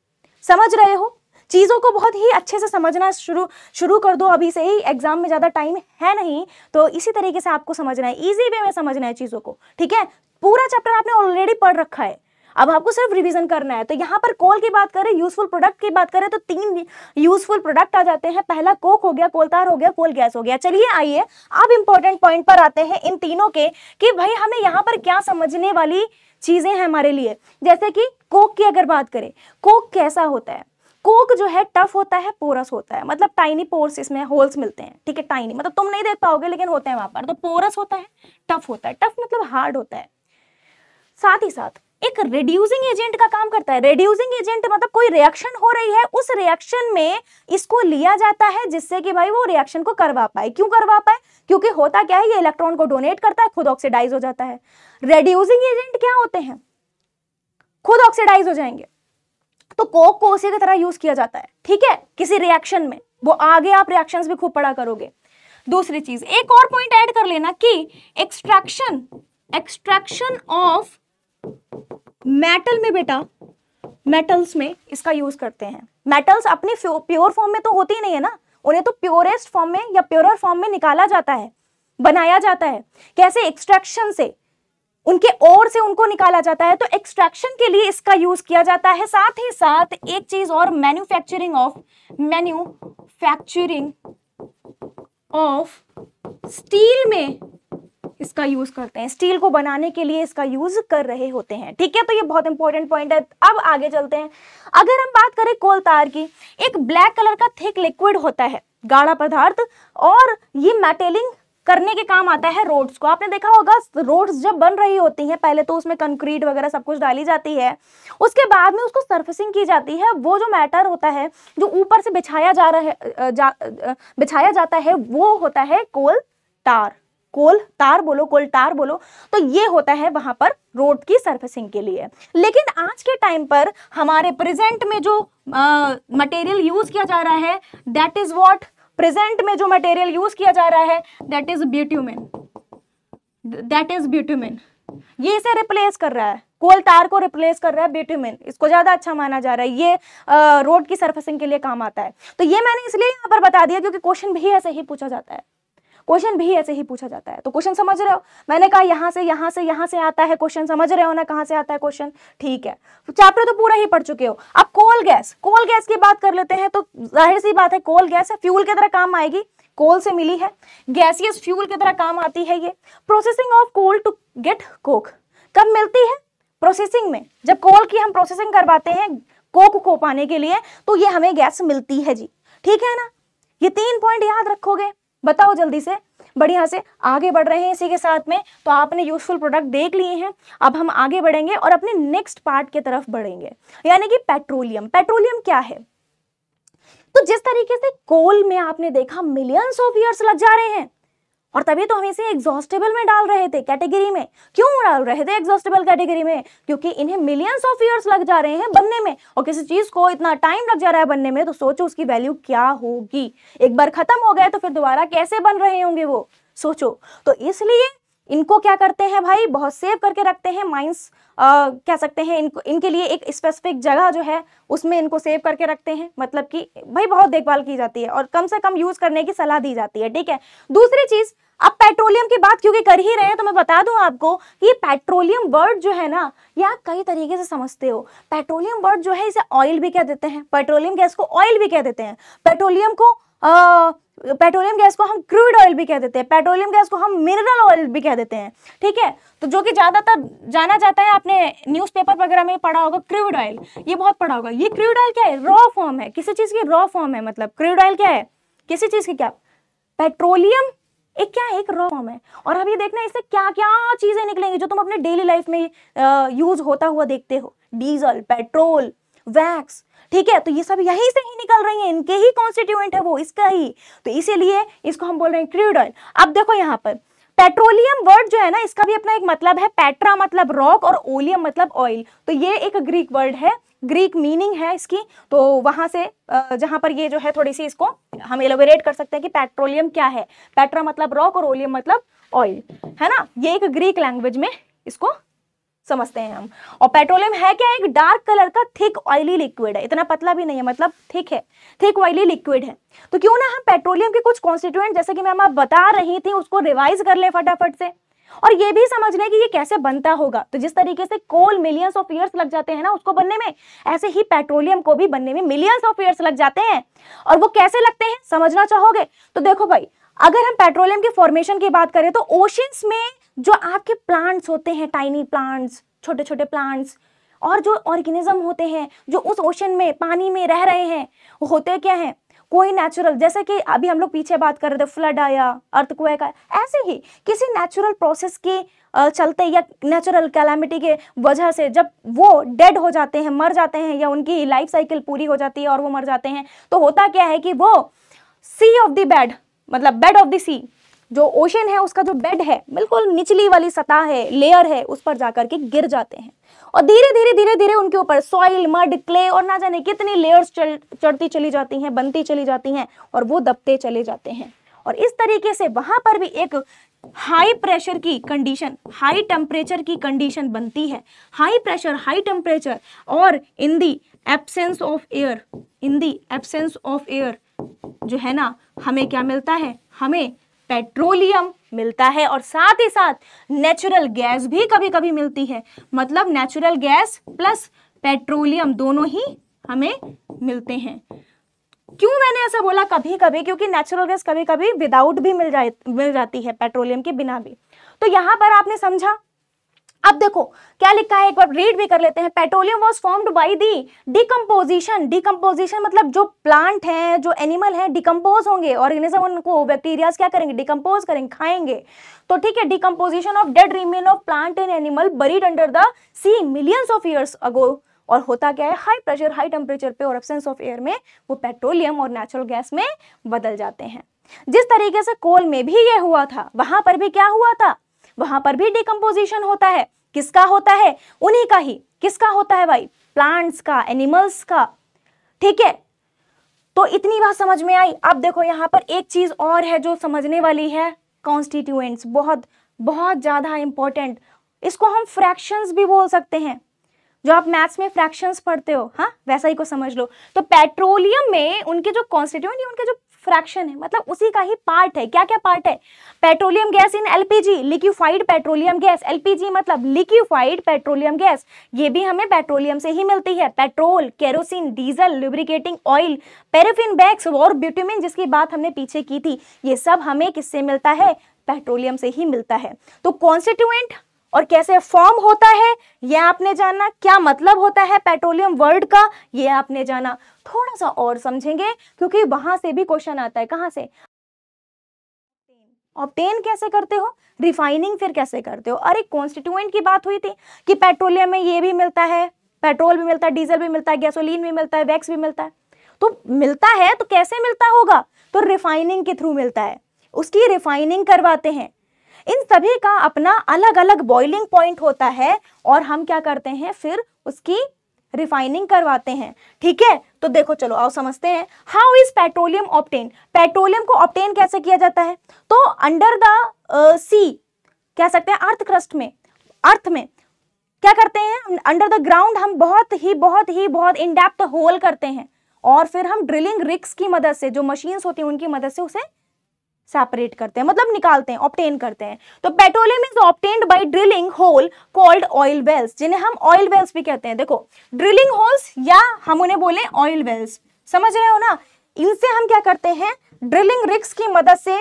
Speaker 1: समझ रहे हो, चीजों को बहुत ही अच्छे से समझना शुरू कर दो अभी से ही, एग्जाम में ज्यादा टाइम है नहीं, तो इसी तरीके से आपको समझना है, इजी वे में समझना है चीजों को, ठीक है। पूरा चैप्टर आपने ऑलरेडी पढ़ रखा है, अब आपको सिर्फ रिवीजन करना है। तो यहाँ पर कोल की बात करें, यूजफुल प्रोडक्ट की बात करें, तो 3 यूजफुल प्रोडक्ट आ जाते हैं। पहला कोक हो गया, कोल तार हो गया, कोल गैस हो गया। चलिए आइए अब इंपॉर्टेंट पॉइंट पर आते हैं इन तीनों के, कि भाई हमें यहाँ पर क्या समझने वाली चीजें हैं हमारे लिए। जैसे कि कोक की अगर बात करें, कोक कैसा होता है, कोक जो है टफ होता है, पोरस होता है, मतलब टाइनी पोर्स, इसमें होल्स मिलते हैं, ठीक है। टाइनी मतलब तुम नहीं देख पाओगे लेकिन होते हैं वहां पर। तो पोरस होता है, टफ होता है, टफ मतलब हार्ड होता है। साथ ही साथ एक रिड्यूसिंग एजेंट का काम करता है। रिड्यूसिंग एजेंट मतलब कोई रिएक्शन हो रही है, उस रिएक्शन में इसको लिया जाता है जिससे कि भाई वो रिएक्शन को करवा पाए। क्यों करवा पाए, क्योंकि होता क्या है, ये इलेक्ट्रॉन को डोनेट करता है, खुद ऑक्सीडाइज हो जाता है। रिड्यूसिंग एजेंट क्या होते हैं, खुद ऑक्सीडाइज हो जाएंगे। तो कोक को उसी की तरह यूज किया जाता है, ठीक है, किसी रिएक्शन में। वो आगे आप रिएक्शंस भी खूब पढ़ा करोगे। दूसरी चीज, एक और पॉइंट ऐड कर लेना कि एक्सट्रैक्शन ऑफ मेटल में बेटा, मेटल्स में इसका यूज करते हैं। मेटल्स अपनी प्योर फॉर्म में तो होती ही नहीं है ना, उन्हें तो प्योरेस्ट फॉर्म में या प्योरर फॉर्म में निकाला जाता है, बनाया जाता है। कैसे, एक्सट्रैक्शन से, उनके ओर से उनको निकाला जाता है, तो एक्सट्रैक्शन के लिए इसका यूज किया जाता है। साथ ही साथ एक चीज और, मैन्युफैक्चरिंग ऑफ स्टील में इसका यूज करते हैं, स्टील को बनाने के लिए इसका यूज कर रहे होते हैं। ठीक है, तो ये बहुत इंपॉर्टेंट पॉइंट है। अब आगे चलते हैं। अगर हम बात करें कोल तार की, एक ब्लैक कलर का थिक लिक्विड होता है, गाढ़ा पदार्थ, और ये मेटलिंग करने के काम आता है रोड्स को। आपने देखा होगा रोड्स जब बन रही होती हैं, पहले तो उसमें कंक्रीट वगैरह सब कुछ डाली जाती है, उसके बाद में उसको सरफेसिंग की जाती है। वो जो मैटर होता है जो ऊपर से बिछाया जाता है वो होता है कोल तार। कोल तार बोलो, तो ये होता है वहां पर रोड की सरफेसिंग के लिए। लेकिन आज के टाइम पर हमारे प्रेजेंट में जो मटेरियल यूज किया जा रहा है, दैट इज व्हाट, प्रेजेंट में जो मटेरियल यूज किया जा रहा है दैट इज ब्यूटुमेन। ये इसे रिप्लेस कर रहा है, कोल तार को रिप्लेस कर रहा है ब्यूटुमेन। इसको ज्यादा अच्छा माना जा रहा है, ये रोड की सरफेसिंग के लिए काम आता है। तो ये मैंने इसलिए यहाँ पर बता दिया क्योंकि क्वेश्चन भी ऐसे ही पूछा जाता है, तो क्वेश्चन समझ रहे हो। मैंने कहा यहाँ से आता है क्वेश्चन, समझ रहे हो ना कहाँ से आता है क्वेश्चन। ठीक है, तो चैप्टर तो पूरा ही पढ़ चुके हो। अब कोल गैस की बात कर लेते हैं। तो जाहिर सी बात है, कोल गैस है, फ्यूल की तरह काम आएगी, कोल से मिली है, गैसियस फ्यूल की तरह काम आती है ये। Processing of coal to get coke कब मिलती है? प्रोसेसिंग में, जब कोल की हम प्रोसेसिंग करवाते हैं कोक को पाने के लिए, तो ये हमें गैस मिलती है जी। ठीक है ना, ये 3 पॉइंट याद रखोगे। बताओ जल्दी से, बढ़िया से आगे बढ़ रहे हैं इसी के साथ में। तो आपने यूजफुल प्रोडक्ट देख लिए हैं, अब हम आगे बढ़ेंगे और अपने नेक्स्ट पार्ट की तरफ बढ़ेंगे, यानी कि पेट्रोलियम। पेट्रोलियम क्या है? तो जिस तरीके से कोल में आपने देखा मिलियंस ऑफ ईयर्स लग जा रहे हैं, और तभी तो हम इसे एग्जॉस्टेबल में डाल रहे थे, कैटेगरी में। क्यों डाल रहे थे एग्जॉस्टेबल कैटेगरी में? क्योंकि इन्हें मिलियंस ऑफ ईयर्स लग जा रहे हैं बनने में, और किसी चीज को इतना टाइम लग जा रहा है बनने में, तो सोचो उसकी वैल्यू क्या होगी। एक बार खत्म हो गए तो फिर दोबारा कैसे बन रहे होंगे वो, सोचो। तो इसलिए इनको क्या करते हैं भाई, बहुत सेव करके रखते हैं। माइंस कह सकते हैं इनको, इनके लिए एक स्पेसिफिक जगह जो है उसमें इनको सेव करके रखते हैं। मतलब कि भाई बहुत देखभाल की जाती है और कम से कम यूज करने की सलाह दी जाती है। ठीक है, दूसरी चीज, अब पेट्रोलियम की बात क्योंकि कर ही रहे हैं तो मैं बता दूं आपको कि ये पेट्रोलियम वर्ड जो है ना, ये आप कई तरीके से समझते हो। पेट्रोलियम वर्ड जो है इसे ऑयल भी कह देते हैं, पेट्रोलियम गैस को ऑयल भी कह देते हैं, पेट्रोलियम गैस को हम क्रूड ऑयल भी कह देते हैं, पेट्रोलियम गैस को हम मिनरल ऑयल भी कह देते हैं। ठीक है, तो जो कि ज्यादातर जाना जाता है, आपने न्यूज़पेपर वगैरह में पढ़ा होगा क्रूड ऑयल, ये बहुत पढ़ा होगा। ये क्रूड ऑयल क्या है? रॉ फॉर्म है, किसी चीज की रॉ फॉर्म है। मतलब क्रूड ऑयल क्या है? किसी चीज की, क्या? पेट्रोलियम एक क्या है? एक रॉ फॉर्म है। और अब ये देखना इससे क्या क्या चीजें निकलेंगी जो तुम अपने डेली लाइफ में यूज होता हुआ देखते हो। Diesel, petrol, wax. ठीक है, तो ये सब यहीं से ही निकल रही हैं, इनके ही कॉन्स्टिट्यूएंट है वो, इसका ही। तो इसीलिए इसको हम बोल रहे हैं क्रूड ऑयल। अब देखो यहाँ पर पेट्रोलियम वर्ड जो है ना, इसका भी अपना एक मतलब है। पेट्रा मतलब रॉक और ओलियम मतलब ऑयल। तो ये एक ग्रीक वर्ड है, ग्रीक मीनिंग है इसकी। तो वहां से जहां पर ये जो है थोड़ी सी इसको हम एलोबरेट कर सकते हैं कि पेट्रोलियम क्या है। पेट्रा मतलब रॉक और ओलियम मतलब ऑयल, है ना। ये एक ग्रीक लैंग्वेज में इसको समझते हैं हम। और पेट्रोलियम है क्या? एक डार्क कलर का थिक ऑयली लिक्विड है, इतना पतला भी नहीं है, मतलब थिक है, थिक ऑयली लिक्विड है। तो क्यों ना हम पेट्रोलियम के कुछ कॉन्स्टिट्यूएंट, जैसे कि मैम आप बता रही थी, उसको रिवाइज कर ले फटाफट से, और ये भी समझ लें कि ये कैसे बनता होगा। तो जिस तरीके से कोल मिलियंस ऑफ ईयर्स लग जाते हैं ना उसको बनने में, ऐसे ही पेट्रोलियम को भी बनने में मिलियंस ऑफ ईयर्स लग जाते हैं। और वो कैसे लगते हैं समझना चाहोगे? तो देखो भाई, अगर हम पेट्रोलियम के फॉर्मेशन की बात करें तो ओशंस में जो आपके प्लांट्स होते हैं, टाइनी प्लांट्स, छोटे छोटे प्लांट्स, और जो ऑर्गेनिज्म होते हैं जो उस ओशन में, पानी में रह रहे हैं, वो होते क्या हैं? कोई नेचुरल, जैसे कि अभी हम लोग पीछे बात कर रहे थे, फ्लड आया, अर्थक्वेक आया, ऐसे ही किसी नेचुरल प्रोसेस के चलते या नेचुरल कैलामिटी के वजह से जब वो डेड हो जाते हैं, मर जाते हैं, या उनकी लाइफ साइकिल पूरी हो जाती है और वो मर जाते हैं, तो होता क्या है कि वो सी ऑफ द बेड, मतलब बेड ऑफ द सी, जो ओशन है उसका जो बेड है, बिल्कुल निचली वाली सतह है, लेयर है, उस पर जाकर के गिर जाते हैं। और धीरे धीरे उनके ऊपर सॉइल, मड, क्ले और ना जाने कितनी लेयर्स चढ़ती चली जाती हैं, बनती चली जाती हैं, और वो दबते चले जाते हैं। और इस तरीके से वहां पर भी एक हाई प्रेशर की कंडीशन, हाई टेम्परेचर की कंडीशन बनती है। हाई प्रेशर, हाई टेम्परेचर, और in the absence of air, in the absence of air जो है ना, हमें क्या मिलता है? हमें पेट्रोलियम मिलता है, और साथ ही साथ नेचुरल गैस भी कभी कभी मिलती है। मतलब नेचुरल गैस प्लस पेट्रोलियम दोनों ही हमें मिलते हैं। क्यों मैंने ऐसा बोला कभी कभी? क्योंकि नेचुरल गैस कभी कभी विदाउट भी मिल जाती है, पेट्रोलियम के बिना भी। तो यहां पर आपने समझा। अब देखो क्या लिखा है, एक बार रीड भी कर लेते हैं। Petroleum was formed by the decomposition. Decomposition मतलब जो प्लांट है, जो एनिमल है, डिकम्पोज होंगे, ऑर्गेनिज्म उनको बैक्टीरियाज क्या करेंगे, डिकम्पोज करेंगे, खाएंगे। तो ठीक है, decomposition of dead remain of plant and animal buried under the sea millions of years ago. और होता क्या है, हाई प्रेशर हाई टेम्परेचर पे और एब्सेंस ऑफ एयर में वो पेट्रोलियम और नेचुरल गैस में बदल जाते हैं। जिस तरीके से कोल में भी ये हुआ था, वहां पर भी क्या हुआ था, वहां पर भी डिकम्पोजिशन होता है। किसका होता है? उन्हीं का ही। किसका होता है भाई? प्लांट्स का, एनिमल्स का। ठीक है, तो इतनी बात समझ में आई। अब देखो यहां पर एक चीज और है जो समझने वाली है, कॉन्स्टिट्यूएंट्स। बहुत बहुत ज्यादा इंपॉर्टेंट। इसको हम फ्रैक्शंस भी बोल सकते हैं। जो आप मैथ्स में फ्रैक्शंस पढ़ते हो, हाँ, वैसा ही को समझ लो। तो पेट्रोलियम में उनके जो कॉन्स्टिट्यूएंट है, उनके जो फ्रैक्शन है, मतलब उसी का ही पार्ट है। क्या क्या पार्ट है? Petroleum gas in LPG, liquefied petroleum gas. LPG मतलब लिक्विफाइड पेट्रोलियम गैस, ये भी हमें पेट्रोलियम से ही मिलती है। Petrol, kerosene, diesel, lubricating oil, paraffin wax और ब्यूटामिन, जिसकी बात हमने पीछे की थी, ये सब हमें किससे मिलता है? पेट्रोलियम से ही मिलता है। तो कॉन्स्टिट्यूएंट और कैसे फॉर्म होता है ये आपने जाना, क्या मतलब होता है पेट्रोलियम वर्ड का ये आपने जाना। थोड़ा सा और समझेंगे क्योंकि वहां से भी क्वेश्चन आता है। कहां से? ऑब्टेन कैसे करते हो, रिफाइनिंग फिर कैसे करते हो। अरे कॉन्स्टिट्यूएंट की बात हुई थी कि पेट्रोलियम में ये भी मिलता है, पेट्रोल भी मिलता है, डीजल भी मिलता है, गैसोलीन भी मिलता है, वैक्स भी मिलता है। तो मिलता है तो कैसे मिलता होगा? तो रिफाइनिंग के थ्रू मिलता है, उसकी रिफाइनिंग करवाते हैं। इन सभी का अपना अलग अलग बॉइलिंग पॉइंट होता है और हम क्या करते हैं, फिर उसकी रिफाइनिंग करवाते हैं। ठीक है, तो देखो चलो आओ समझते हैं। How is petroleum obtain? Petroleum को ऑब्टेन कैसे किया जाता है? तो अंडर द सी कह सकते हैं, अर्थ क्रस्ट में, अर्थ में क्या करते हैं, अंडर द ग्राउंड हम बहुत इन डेप्थ होल करते हैं और फिर हम ड्रिलिंग रिग्स की मदद से, जो मशीन्स होती हैं उनकी मदद से उसे सेपरेट करते हैं, मतलब निकालते हैं, ऑब्टेन करते हैं। तो petroleum is obtained by drilling hole called oil wells, जिन्हें हम ऑयल वेल्स भी कहते हैं। देखो ड्रिलिंग होल्स या हम उन्हें बोले ऑयल वेल्स, समझ रहे हो ना। इनसे हम क्या करते हैं, ड्रिलिंग रिग्स की मदद से,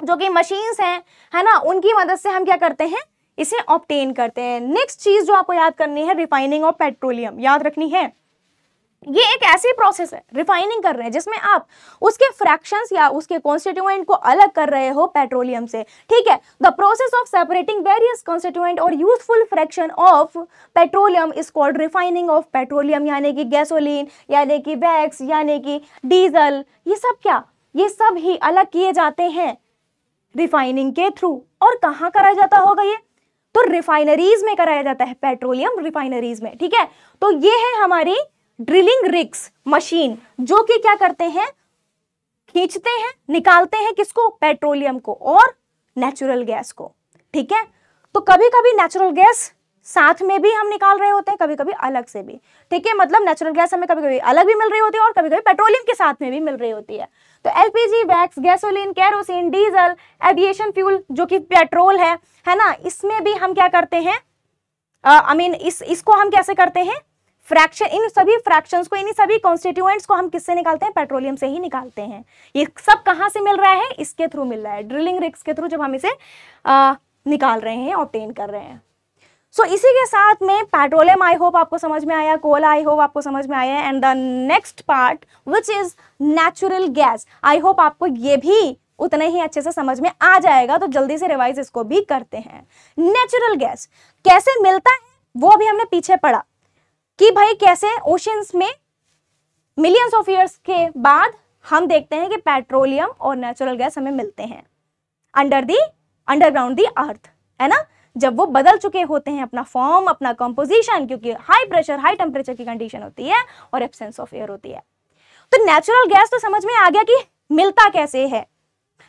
Speaker 1: जो कि मशीन्स हैं, है ना, उनकी मदद से हम क्या करते हैं, इसे ऑब्टेन करते हैं। नेक्स्ट चीज जो आपको याद करनी है, रिफाइनिंग ऑफ पेट्रोलियम याद रखनी है। ये एक ऐसी प्रोसेस है, रिफाइनिंग कर रहे हैं, जिसमें आप उसके फ्रैक्शंस या उसके कॉन्स्टिट्यूएंट को अलग कर रहे हो पेट्रोलियम से। ठीक है, the process of separating various constituent और useful fraction of petroleum is called refining of petroleum, यानी कि गैसोलीन, यानी कि वैक्स, यानी कि डीजल, ये सब क्या, ये सब ही अलग किए जाते हैं रिफाइनिंग के थ्रू। और कहाँ कराया जाता होगा ये? तो रिफाइनरीज में कराया जाता है, पेट्रोलियम रिफाइनरीज में। ठीक है, तो ये है हमारी ड्रिलिंग रिग्स मशीन, जो कि क्या करते हैं, खींचते हैं, निकालते हैं किसको, पेट्रोलियम को और नेचुरल गैस को। ठीक है, तो कभी कभी नेचुरल गैस साथ में भी हम निकाल रहे होते हैं, कभी कभी अलग से भी। ठीक है, मतलब नेचुरल गैस हमें कभी कभी अलग भी मिल रही होती है और कभी कभी पेट्रोलियम के साथ में भी मिल रही होती है। तो LPG, wax, gasoline, kerosene, diesel, aviation fuel जो कि पेट्रोल है ना, इसमें भी हम क्या करते हैं, इसको हम कैसे करते हैं, फ्रैक्शन, इन सभी फ्रैक्शंस को, इन सभी कॉन्स्टिट्यूएंट्स को हम किससे निकालते हैं, पेट्रोलियम से ही निकालते हैं। ये सब कहां से मिल रहा है, इसके थ्रू मिल रहा है, ड्रिलिंग रिग्स के थ्रू, जब हम इसे निकाल रहे हैं, ऑब्टेन कर रहे हैं। सो इसी के साथ में पेट्रोलियम आई होप आपको समझ में आया, कोल आई होप आपको समझ में आया, and the next part which is natural gas, I hope आपको ये भी उतने ही अच्छे से समझ में आ जाएगा। तो जल्दी से रिवाइज इसको भी करते हैं। नेचुरल गैस कैसे मिलता है वो अभी हमने पीछे पढ़ा कि भाई कैसे ओशंस में मिलियंस ऑफ ईयर्स के बाद हम देखते हैं कि पेट्रोलियम और नेचुरल गैस हमें मिलते हैं अंडरग्राउंड दी अर्थ, है ना, जब वो बदल चुके होते हैं अपना फॉर्म, अपना कंपोजिशन, क्योंकि हाई प्रेशर हाई टेम्परेचर की कंडीशन होती है और एब्सेंस ऑफ एयर होती है। तो नेचुरल गैस तो समझ में आ गया कि मिलता कैसे है,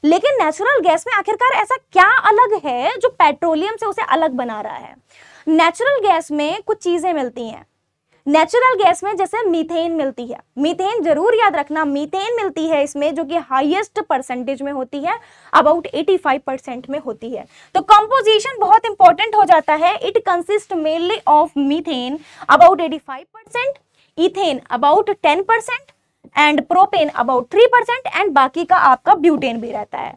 Speaker 1: लेकिन नेचुरल गैस में आखिरकार ऐसा क्या अलग है जो पेट्रोलियम से उसे अलग बना रहा है। नेचुरल गैस में कुछ चीजें मिलती हैं, नेचुरल गैस में जैसे मीथेन मिलती है, मीथेन जरूर याद रखना, मीथेन मिलती है इसमें जो कि हाईएस्ट परसेंटेज में होती है, अबाउट 85% में होती है। तो कंपोजिशन बहुत इंपॉर्टेंट हो जाता है। It consist mainly of methane about 85%, ethane about 10% and propane about 3% and बाकी का आपका ब्यूटेन भी रहता है।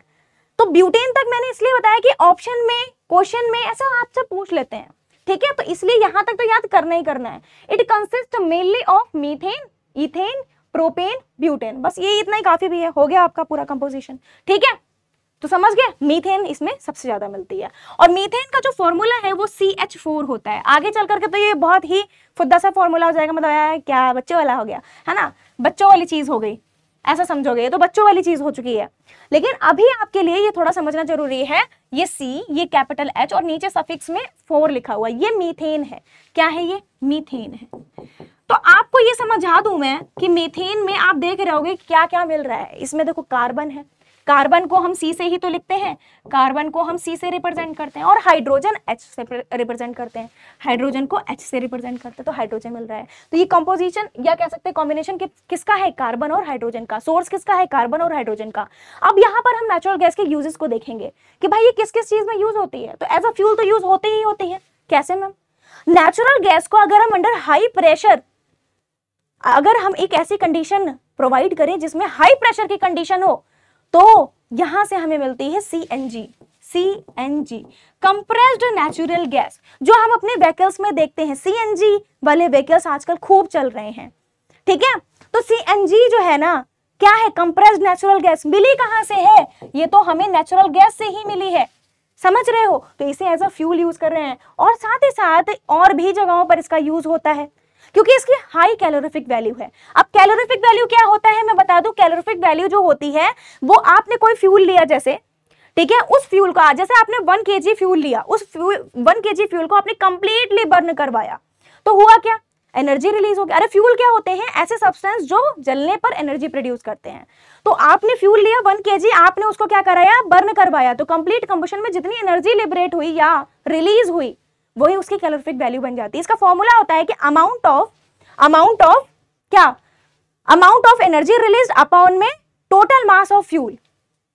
Speaker 1: तो ब्यूटेन तक मैंने इसलिए बताया कि ऑप्शन में, क्वेश्चन में ऐसा आपसे पूछ लेते हैं, ठीक है, तो इसलिए यहां तक तो याद करना ही करना है। It consist mainly of methane, ethane, propane, butane, बस ये इतना ही काफी भी है, हो गया आपका पूरा कंपोजिशन, ठीक है। तो समझ गए, मीथेन इसमें सबसे ज्यादा मिलती है और मीथेन का जो फॉर्मूला है वो CH4 होता है। आगे चल करके तो ये बहुत ही फुद्दा सा फॉर्मूला हो जाएगा, मतलब यार क्या बच्चों वाला हो गया है ना, बच्चों वाली चीज हो गई, ऐसा समझोगे, ये तो बच्चों वाली चीज हो चुकी है। लेकिन अभी आपके लिए ये थोड़ा समझना जरूरी है, ये C, ये कैपिटल H और नीचे सफिक्स में 4 लिखा हुआ, ये मीथेन है। क्या है ये? मीथेन है। तो आपको ये समझा दूं मैं कि मीथेन में आप देख रहे होगे क्या क्या मिल रहा है। इसमें देखो कार्बन है, कार्बन को हम C से ही तो लिखते हैं, कार्बन को हम C से रिप्रेजेंट करते हैं और हाइड्रोजन H से रिप्रेजेंट करते हैं, हाइड्रोजन को H से रिप्रेजेंट करते हैं, तो हाइड्रोजन मिल रहा है। तो ये कंपोजिशन या कह सकते हैं कॉम्बिनेशन किसका है? कार्बन और हाइड्रोजन का। सोर्स किसका है? कार्बन और हाइड्रोजन का। अब यहाँ पर हम नेचुरल गैस के यूजेस को देखेंगे कि भाई ये किस किस चीज में यूज होती है। तो एज अ फ्यूल तो यूज होती ही होती है। कैसे मैम? नेचुरल गैस को अगर हम अंडर हाई प्रेशर, अगर हम एक ऐसी कंडीशन प्रोवाइड करें जिसमें हाई प्रेशर की कंडीशन हो, तो यहां से हमें मिलती है CNG, कंप्रेस्ड नेचुरल गैस, जो हम अपने व्हीकल्स में देखते हैं। CNG वाले व्हीकल्स आजकल खूब चल रहे हैं, ठीक है। तो CNG जो है ना, क्या है? Compressed natural gas. मिली कहां से है? ये तो हमें नेचुरल गैस से ही मिली है, समझ रहे हो। तो इसे एज अ फ्यूल यूज कर रहे हैं और साथ ही साथ और भी जगहों पर इसका यूज होता है क्योंकि इसकी हाई कैलोरीफिक वैल्यू है। अब कैलोरीफिक वैल्यू क्या होता है मैं बता दूं। कैलोरीफिक वैल्यू जो होती है वो आपने कोई फ्यूल लिया जैसे, ठीक है, उस फ्यूल का, जैसे आपने 1 kg फ्यूल लिया, उस 1 kg फ्यूल को आपने कंप्लीटली बर्न करवाया, तो हुआ क्या? एनर्जी रिलीज हो गया। अरे फ्यूल क्या होते हैं? ऐसे सब्सटेंस जो जलने पर एनर्जी प्रोड्यूस करते हैं। तो आपने फ्यूल लिया 1 kg, आपने उसको क्या कराया? बर्न करवाया, तो कंप्लीट कंबशन में जितनी एनर्जी लिबरेट हुई या रिलीज हुई वही उसकी कैलोरीफिक वैल्यू बन जाती है। इसका फॉर्मूला होता है कि अमाउंट ऑफ क्या? Amount of energy released upon में टोटल मास ऑफ फ्यूल।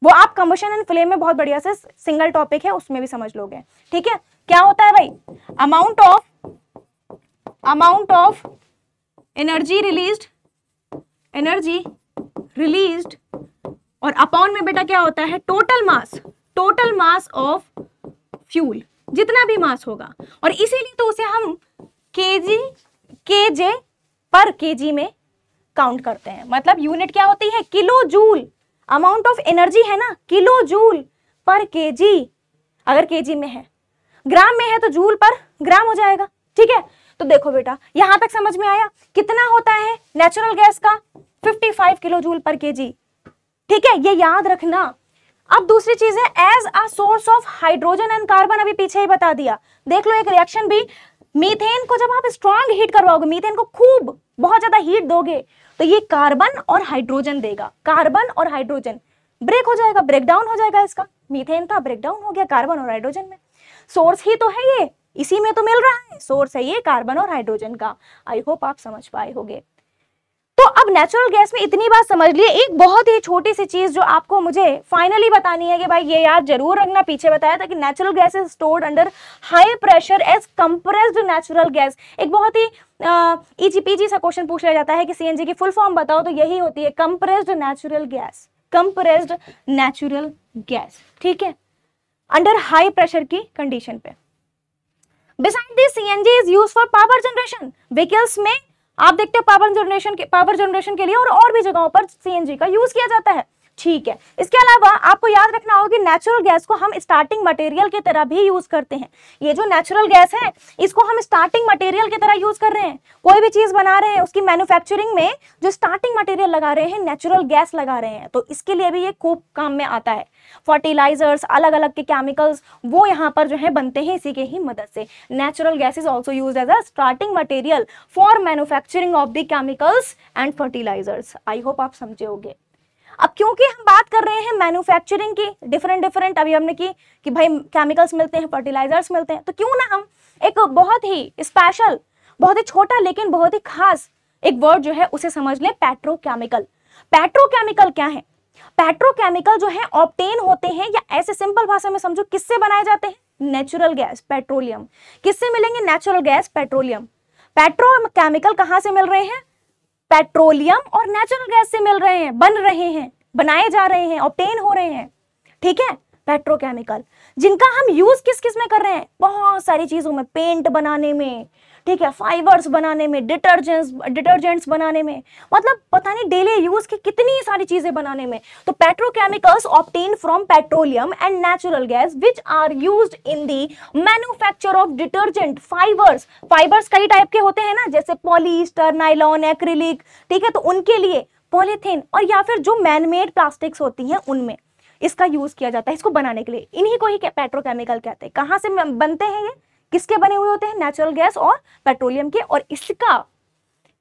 Speaker 1: वो आप कंबशन एंड फ्लेम में बहुत बढ़िया से सिंगल टॉपिक है, उसमें भी समझ लोगे, ठीक है। क्या होता है भाई? अमाउंट ऑफ एनर्जी रिलीज्ड और अपॉन में बेटा क्या होता है? टोटल मास ऑफ फ्यूल, जितना भी मास होगा। और इसीलिए तो उसे हम केजे पर केजी में काउंट करते हैं। मतलब यूनिट क्या होती है? Kilo joule. Amount of energy है ना, किलो जूल पर केजी, अगर केजी में है। ग्राम में है तो जूल पर ग्राम हो जाएगा, ठीक है। तो देखो बेटा, यहां तक समझ में आया कितना होता है नेचुरल गैस का? 55 किलो जूल पर केजी, ठीक है, ये याद रखना। अब दूसरी चीज है as a source of hydrogen and carbon, अभी पीछे ही बता दिया। देख लो एक रिएक्शन भी, मीथेन को जब आप स्ट्रॉन्ग हीट करवाओगे, मीथेन को खूब बहुत ज्यादा हीट दोगे, तो ये कार्बन और हाइड्रोजन देगा। कार्बन और हाइड्रोजन ब्रेक हो जाएगा, ब्रेकडाउन हो जाएगा इसका। मीथेन का ब्रेकडाउन हो गया कार्बन और हाइड्रोजन में। सोर्स ही तो है ये, इसी में तो मिल रहा है, सोर्स है ये कार्बन और हाइड्रोजन का। आई होप आप समझ पाए होंगे। तो अब नेचुरल गैस में इतनी बात समझ लिए। एक बहुत ही छोटी सी चीज जो आपको मुझे फाइनली बतानी है कि भाई ये याद जरूर रखना, पीछे बताया था कि natural gas is stored under high pressure as compressed natural gas. एक बहुत ही ईजीपीजी सा क्वेश्चन पूछ लिया जाता है कि सीएनजी की फुल फॉर्म बताओ, तो यही होती है compressed natural gas. Compressed natural gas, ठीक है, अंडर हाई प्रेशर की कंडीशन पे। Beside this CNG is used for power generation. Vehicles में आप देखते हो पावर जनरेशन के लिए और भी जगहों पर सीएनजी का यूज किया जाता है, ठीक है। इसके अलावा आपको याद रखना होगा कि नेचुरल गैस को हम स्टार्टिंग मटेरियल की तरह भी यूज करते हैं। ये जो नेचुरल गैस है इसको हम स्टार्टिंग मटेरियल की तरह यूज कर रहे हैं। कोई भी चीज बना रहे हैं उसकी मैन्युफैक्चरिंग में जो स्टार्टिंग मटेरियल लगा रहे हैं, नेचुरल गैस लगा रहे हैं, तो इसके लिए भी ये खूब काम में आता है। फर्टिलाइजर्स, अलग अलग के केमिकल्स, वो यहाँ पर जो है बनते हैं इसी के ही मदद से। Natural gas is also used as a starting material for manufacturing of the chemicals and fertilisers. I hope आप समझे होंगे। अब क्योंकि हम बात कर रहे हैं मैन्युफैक्चरिंग की, डिफरेंट अभी हमने की कि भाई केमिकल्स मिलते हैं, फर्टिलाइजर्स मिलते हैं, तो क्यों ना हम एक बहुत ही स्पेशल, बहुत ही छोटा लेकिन बहुत ही खास एक वर्ड जो है उसे समझ ले, पेट्रोकेमिकल। पेट्रोकेमिकल क्या है? पेट्रोकेमिकल जो है ऑब्टेन होते हैं, या ऐसे सिंपल भाषा में समझो किससे बनाए जाते हैं? Natural gas, petroleum. किससे मिलेंगे? Natural gas, petroleum. पेट्रोकेमिकल कहां से मिल रहे हैं? पेट्रोलियम और नेचुरल गैस से मिल रहे हैं, बन रहे हैं, बनाए जा रहे हैं, ऑब्टेन हो रहे हैं। ठीक है, पेट्रोकेमिकल जिनका हम यूज किस किस में कर रहे हैं? बहुत सारी चीजों में, पेंट बनाने में, ठीक है, फाइबर्स बनाने में, डिटर्जेंट्स बनाने में, मतलब पता नहीं डेली यूज की कितनी सारी चीजें बनाने में। तो petrochemicals obtain from petroleum and natural gas which are used in the manufacture of detergent. Fibres कई टाइप के होते हैं ना, जैसे पॉलीस्टर, नाइलॉन, एक्रिलिक, ठीक है, तो उनके लिए पॉलीथीन, और या फिर जो मैनमेड प्लास्टिक्स होती हैं उनमें इसका यूज किया जाता है, इसको बनाने के लिए। इन्हीं को ही पेट्रोकेमिकल कहते हैं। कहां से बनते हैं ये? किसके बने हुए होते हैं? नेचुरल गैस और पेट्रोलियम के, और इसका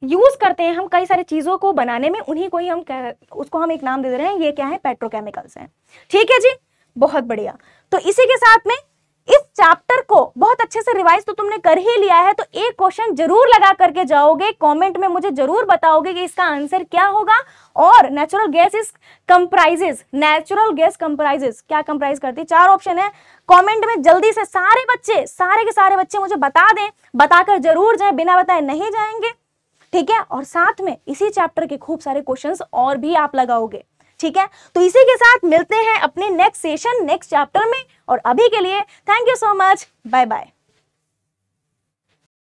Speaker 1: यूज करते हैं हम कई सारी चीजों को बनाने में, उन्हीं को ही हम उसको हम एक नाम दे रहे हैं, ये क्या है? पेट्रोकेमिकल्स हैं। ठीक है जी, बहुत बढ़िया। तो इसी के साथ में इस चैप्टर को बहुत अच्छे से रिवाइज तो तुमने कर ही लिया है, तो एक क्वेश्चन जरूर लगा करके जाओगे, कमेंट में मुझे जरूर बताओगे कि इसका आंसर क्या होगा। और नेचुरल गैस कंप्राइजेस क्या कंप्राइज करती है? 4 ऑप्शन है। कमेंट में जल्दी से सारे के सारे बच्चे मुझे बता दें, बताकर जरूर जाए, बिना बताए नहीं जाएंगे। ठीक है, और साथ में इसी चैप्टर के खूब सारे क्वेश्चंस और भी आप लगाओगे। ठीक है, तो इसी के साथ मिलते हैं अपने नेक्स्ट सेशन, नेक्स्ट चैप्टर में, और अभी के लिए thank you so much, bye bye.